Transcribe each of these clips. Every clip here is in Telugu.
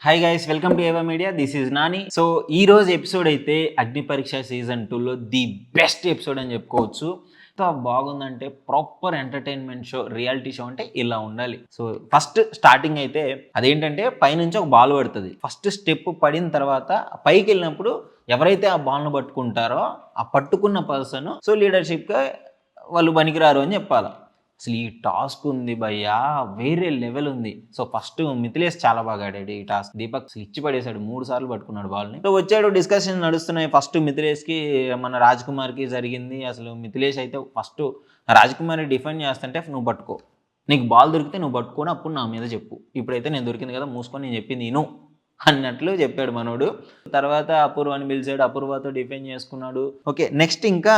హాయ్ గైస్, వెల్కమ్ టు ఏవా media. This is Nani. So ఈ రోజు ఎపిసోడ్ అయితే అగ్ని పరీక్ష సీజన్ 2లో ది బెస్ట్ ఎపిసోడ్ అని చెప్పుకోవచ్చు. ఎంత బాగుందంటే proper entertainment show, reality show అంటే ఇలా ఉండాలి. సో ఫస్ట్ స్టార్టింగ్ అయితే అదేంటంటే పైనుంచి ఒక బాల్ పడుతుంది. ఫస్ట్ స్టెప్ పడిన తర్వాత పైకి వెళ్ళినప్పుడు ఎవరైతే ఆ బాల్ను పట్టుకుంటారో ఆ పట్టుకున్న పర్సన్ సో లీడర్షిప్గా వాళ్ళు పనికిరారు అని చెప్పాలి. అసలు ఈ టాస్క్ ఉంది భయ్యా, వేరే లెవెల్ ఉంది. సో ఫస్ట్ మిథిలేష్ చాలా బాగా ఆడాడు ఈ టాస్క్. దీపక్ అసలు ఇచ్చి పడేశాడు, 3 సార్లు పట్టుకున్నాడు బాల్ని. సో వచ్చాడు, డిస్కషన్ నడుస్తున్నాయి. ఫస్ట్ మిథిలేష్కి మన రాజ్ కుమార్కి జరిగింది. అసలు మిథిలేష్ అయితే ఫస్ట్ రాజ్ కుమార్ని డిఫెండ్ చేస్తుంటే నువ్వు పట్టుకో, నీకు బాల్ దొరికితే నువ్వు పట్టుకొని అప్పుడు నా మీద చెప్పు, ఇప్పుడైతే నేను దొరికింది కదా మూసుకొని నేను చెప్పింది నేను అన్నట్లు చెప్పాడు మనోడు. తర్వాత అపూర్వాని పిలిచాడు, అపూర్వతో డిఫెండ్ చేసుకున్నాడు. ఓకే, నెక్స్ట్ ఇంకా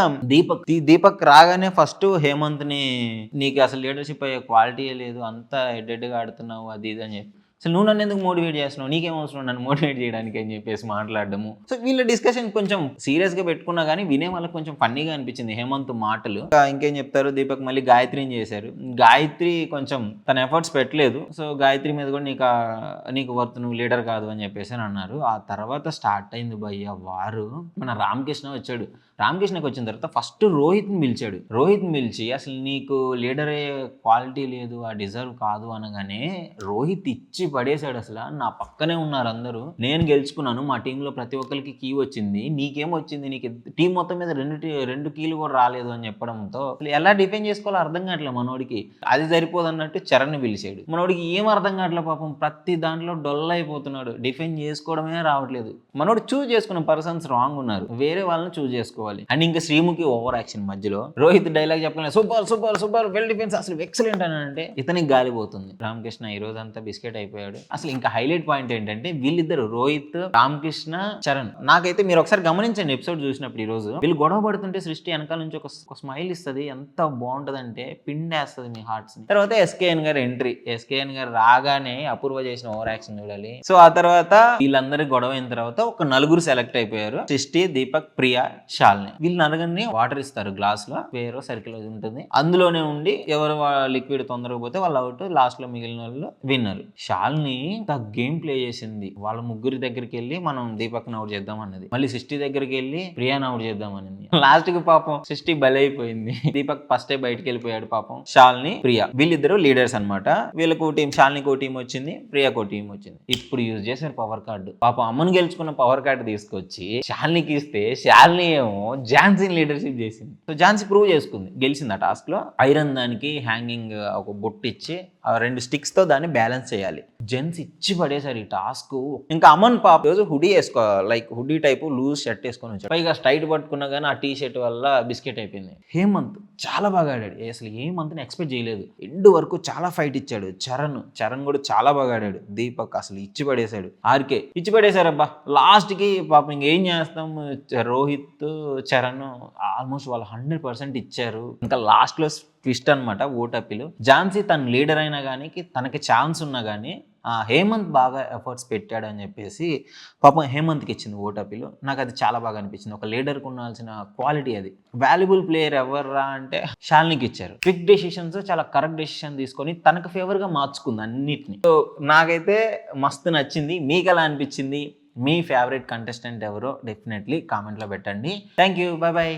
దీపక్ రాగానే ఫస్ట్ హేమంత్ని నీకు అసలు లీడర్షిప్ అయ్యే క్వాలిటీయే లేదు, అంతా హెడ్గా ఆడుతున్నావు అది ఇది అని చెప్పి, అసలు నువ్వు నన్ను ఎందుకు మోటివేట్ చేస్తున్నావు, నీకేం అవసరం నన్ను మోటివేట్ చేయడానికి అని చెప్పేసి మాట్లాడడము. సో వీళ్ళ డిస్కషన్ కొంచెం సీరియస్గా పెట్టుకున్నా కానీ వినే వాళ్ళకి కొంచెం ఫన్నీగా అనిపించింది హేమంత్ మాటలు. ఇంకేం చెప్తారు, దీపక్ మళ్ళీ గాయత్రిని చేశారు. గాయత్రి కొంచెం తన ఎఫర్ట్స్ పెట్టలేదు. సో గాయత్రి మీద కూడా నీకు వర్త్, నువ్వు లీడర్ కాదు అని చెప్పేసి అన్నారు. ఆ తర్వాత స్టార్ట్ అయింది భయ్య వారు. మన రామకృష్ణ వచ్చాడు. రామకృష్ణకి వచ్చిన తర్వాత ఫస్ట్ రోహిత్ని పిలిచి అసలు నీకు లీడరే క్వాలిటీ లేదు, ఆ డిజర్వ్ కాదు అనగానే రోహిత్ ఇచ్చి పడేశాడు. అసలు నా పక్కనే ఉన్నారు అందరూ, నేను గెలుచుకున్నాను, మా టీంలో ప్రతి ఒక్కరికి కీ వచ్చింది, నీకేమొచ్చింది, నీకు టీం మొత్తం మీద రెండు కీలు కూడా రాలేదు అని చెప్పడంతో అసలు ఎలా డిఫెండ్ చేసుకోవాలో అర్థం కావట్లేదు మనోడికి. అది సరిపోదు అన్నట్టు చరణ్ పిలిచాడు. మనోడికి ఏం అర్థం కావట్లేదు పాపం, ప్రతి దాంట్లో డొల్ అయిపోతున్నాడు, డిఫెండ్ చేసుకోవడమే రావట్లేదు. మనోడు చూజ్ చేసుకున్న పర్సన్స్ రాంగ్ ఉన్నారు, వేరే వాళ్ళని చూజ్ చేసుకోవాలి. అండ్ ఇంకా శ్రీముఖి ఓవర్ యాక్షన్ మధ్యలో రోహిత్ డైలాగ్ చెప్పలేదు, super super super well defence, అసలు ఎక్సలెంట్ అని అంటే ఇతనికి గాలిపోతుంది. రామకృష్ణ ఈ రోజు అంతా బిస్కెట్ అయిపోయాడు. అసలు ఇంకా హైలైట్ పాయింట్ ఏంటంటే వీళ్ళిద్దరు రోహిత్, రామకృష్ణ, చరణ్. నాకైతే మీరు ఒకసారి గమనించండి ఎపిసోడ్ చూసినప్పుడు, ఈ రోజు వీళ్ళు గొడవ పడుతుంటే సృష్టి వెనకాల నుంచి ఒక స్మైల్ ఇస్తుంది, ఎంత బాగుంటది అంటే పిండేస్తుంది మీ హార్ట్స్ ని. తర్వాత ఎస్కేఎన్ గారు ఎంట్రీ. ఎస్కేఎన్ గారు రాగానే అపూర్వ చేసిన ఓవర్ యాక్షన్ చూడాలి. సో ఆ తర్వాత వీళ్ళందరి గొడవ అయిన తర్వాత ఒక నలుగురు సెలెక్ట్ అయిపోయారు, సృష్టి, దీపక్, ప్రియా, శాలిని. వీళ్ళు నలుగురిని వాటర్ ఇస్తారు గ్లాస్ లో, వేరే సర్కిల్ ఉంటుంది, అందులోనే ఉండి ఎవరు లిక్విడ్ తొందరగా పోతే వాళ్ళు అవుట్, లాస్ట్ లో మిగిలిన వాళ్ళు విన్నర్. శాలిని గేమ్ ప్లే చేసింది. వాళ్ళ ముగ్గురి దగ్గరికి వెళ్ళి మనం దీపక్ అవుట్ చేద్దాం అన్నది, మళ్ళీ సృష్టి దగ్గరికి వెళ్ళి ప్రియాని అవుట్ చేద్దాం అన్నది. లాస్ట్ కి పాపం సృష్టి బలైపోయింది. దీపక్ ఫస్టే బయటకు వెళ్ళిపోయాడు పాపం. శాలిని, ప్రియా వీళ్ళిద్దరు లీడర్స్ అనమాట. వీళ్ళకు టీం, శాలినికి టీం వచ్చింది, ప్రియాకు టీం వచ్చింది. ఇప్పుడు యూజ్ చేశారు పవర్ కార్డు. పాపం అమ్మను గెలుచుకున్న పవర్ కార్డు తీసుకొచ్చి శాలినికి ఇస్తే శాలిని ఏమో ఝాన్సీని లీడర్షిప్ చేసింది. సో ఝాన్సీ ప్రూవ్ చేసుకుంది, గెలిచింది ఆ టాస్క్ లో. ఐరన్ దానికి హ్యాంగింగ్ ఒక బొట్టు ఇచ్చి ఆ 2 స్టిక్స్ తో దాన్ని బ్యాలెన్స్ చేయాలి. జెంట్స్ ఇచ్చి పడేశారు ఈ టాస్క్. ఇంకా అమన్ పాప రోజు హుడీ వేసుకో, like hoodie type loose shirt వేసుకొని వచ్చాడు. పైగా స్ట్రైట్ పట్టుకున్నా కానీ ఆ టీ షర్ట్ వల్ల బిస్కెట్ అయిపోయింది. హేమంత్ చాలా బాగా ఆడాడు. అసలు హేమంత్ని ఎక్స్పెక్ట్ చేయలేదు. ఎండ్ వరకు చాలా ఫైట్ ఇచ్చాడు. చరణ్ కూడా చాలా బాగా ఆడాడు. దీపక్ అసలు ఇచ్చి పడేశాడు. ఆర్కే ఇచ్చి పడేశారబ్బా. లాస్ట్ కి పాపం ఇంకేం చేస్తాం, రోహిత్, చరణ్ ఆల్మోస్ట్ వాళ్ళు 100% ఇచ్చారు. ఇంకా లాస్ట్ లో ట్విస్ట్ అనమాట ఓటపిలు. ఝాన్సీ తన లీడర్ అయినా కానీ తనకి ఛాన్స్ ఉన్నా కానీ హేమంత్ బాగా ఎఫర్ట్స్ పెట్టాడు అని చెప్పేసి పాపం హేమంత్కి ఇచ్చింది ఓటపిలు. నాకు అది చాలా బాగా అనిపించింది. ఒక లీడర్కి ఉండాల్సిన క్వాలిటీ అది. వాల్యుబుల్ ప్లేయర్ ఎవర్రా అంటే శాలినికి ఇచ్చారు. క్విక్ డెసిషన్స్, చాలా కరెక్ట్ డెసిషన్ తీసుకొని తనకు ఫేవర్గా మార్చుకుంది అన్నిటిని. సో నాకైతే మస్తు నచ్చింది. మీకు ఎలా అనిపించింది? మీ ఫేవరెట్ కంటెస్టెంట్ ఎవరో డెఫినెట్లీ కామెంట్లో పెట్టండి. Thank you, bye bye.